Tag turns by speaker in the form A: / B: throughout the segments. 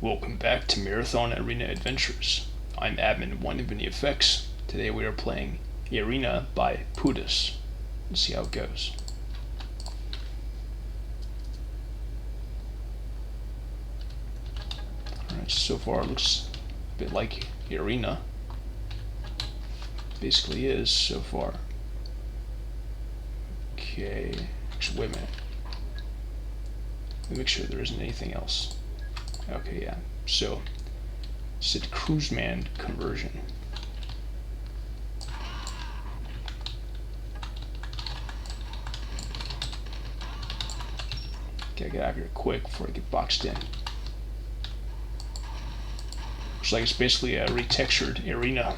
A: Welcome back to Marathon Arena Adventures. I'm Admin 1 of NEFX. Today we are playing Arena by Poodis. Let's see how it goes. Alright, so far it looks a bit like Arena. Basically is so far. Okay, actually wait a minute. Let me make sure there isn't anything else. Okay, yeah. So, set cruise man conversion. Gotta get out of here quick before I get boxed in. Looks like it's basically a retextured arena.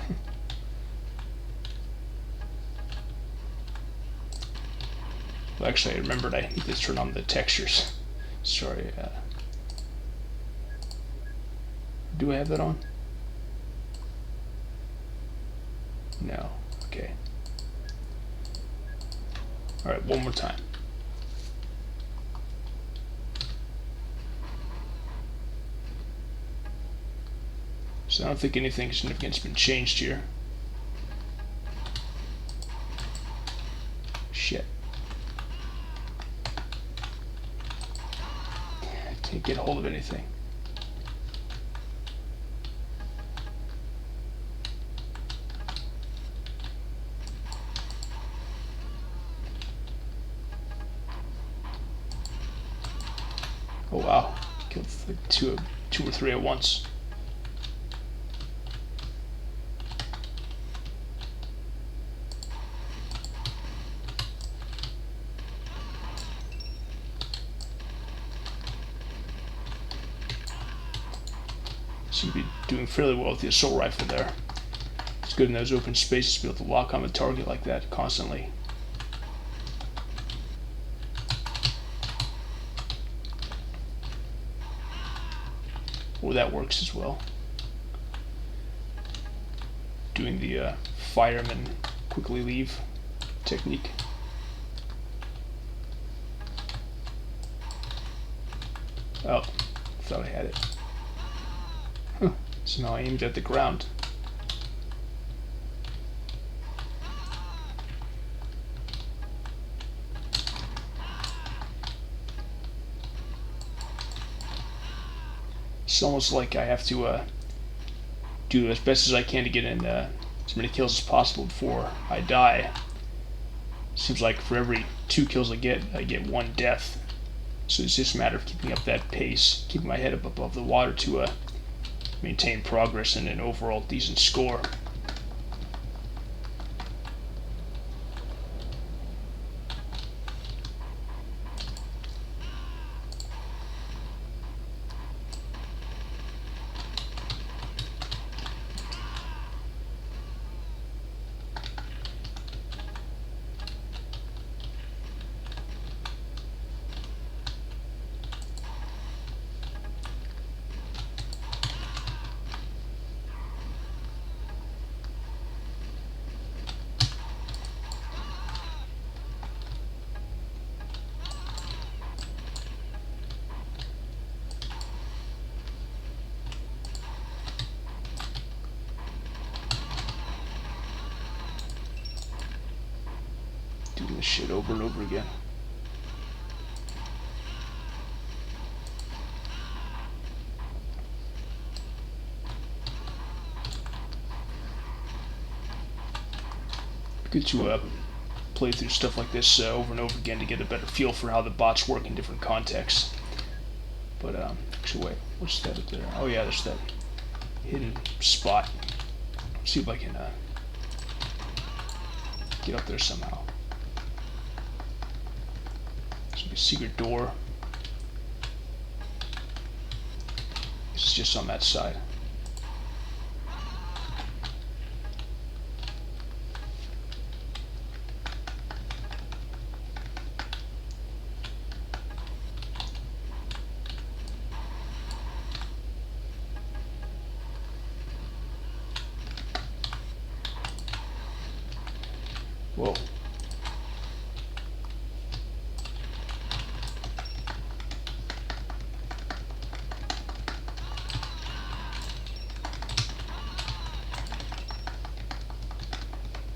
A: Well, actually, I remembered I need to turn on the textures. Sorry. Do I have that on? No. Okay. Alright, one more time. So I don't think anything significant's been changed here. Shit. I can't get hold of anything. Oh wow, killed like two or three at once. Seem to be doing fairly well with the assault rifle there. It's good in those open spaces to be able to lock on the target like that constantly. Or that works as well. Doing the fireman quickly leave technique. Oh, thought I had it. Huh. So now I aimed at the ground. It's almost like I have to do as best as I can to get in as many kills as possible before I die. Seems like for every 2 kills I get 1 death. So it's just a matter of keeping up that pace, keeping my head up above the water to maintain progress and an overall decent score. Doing this shit over and over again. Good to play through stuff like this over and over again to get a better feel for how the bots work in different contexts. But actually, wait, what's that up there? Oh yeah, there's that hidden spot. Let's see if I can get up there somehow. There's like a secret door. It's just on that side. Whoa.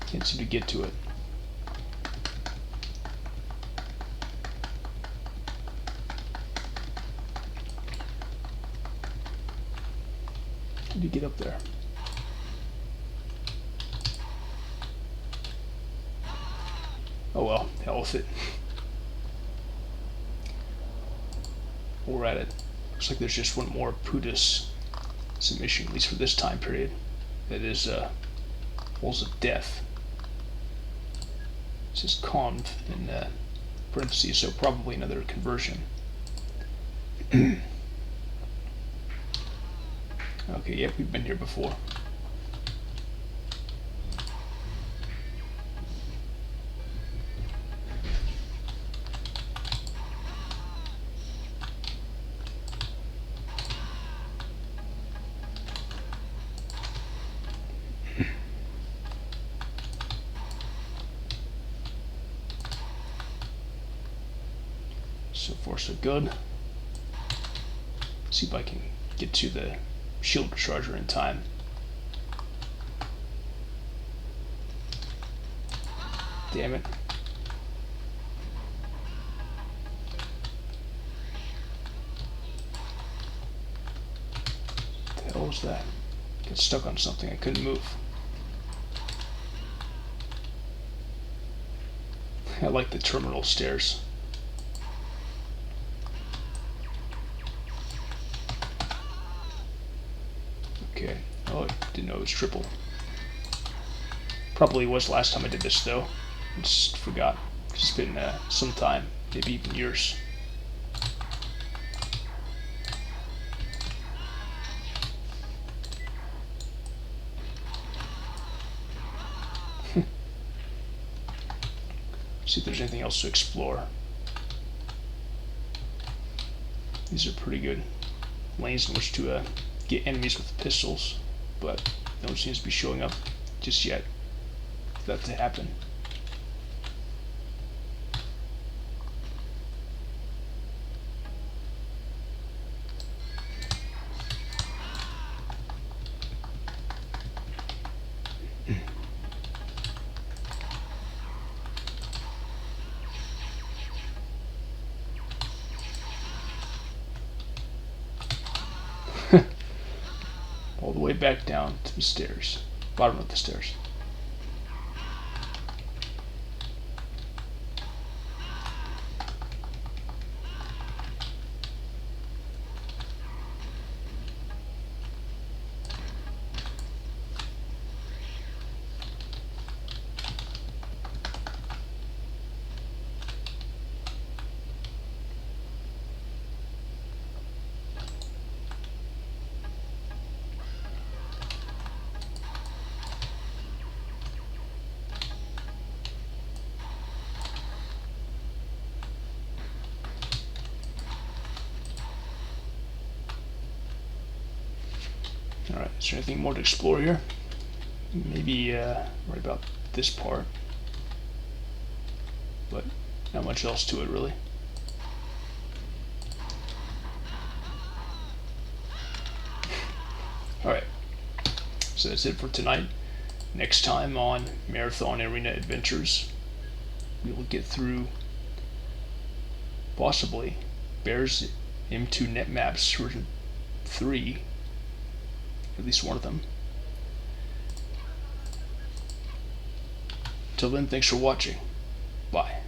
A: Can't seem to get to it. How do you get up there? Oh well, hell with it. We're at it. Looks like there's just one more Poodis submission, at least for this time period. That is Walls of Death. It says conv in parentheses, so probably another conversion. Okay, yep, we've been here before. So far so good. See if I can get to the shield recharger in time. Damn it. What the hell was that? Got stuck on something, I couldn't move. I like the terminal stairs. Okay. Oh, I didn't know it was triple. Probably was last time I did this though. I just forgot. It's been some time, maybe even years. See if there's anything else to explore. These are pretty good lanes in which to get enemies with pistols, but no one seems to be showing up just yet for that to happen. All the way back down to the stairs, bottom of the stairs. Alright, is there anything more to explore here? Maybe right about this part. But not much else to it, really. Alright, so that's it for tonight. Next time on Marathon Arena Adventures, we will get through possibly Bear's M2 Netmaps version 3. At least one of them. Till then, thanks for watching. Bye.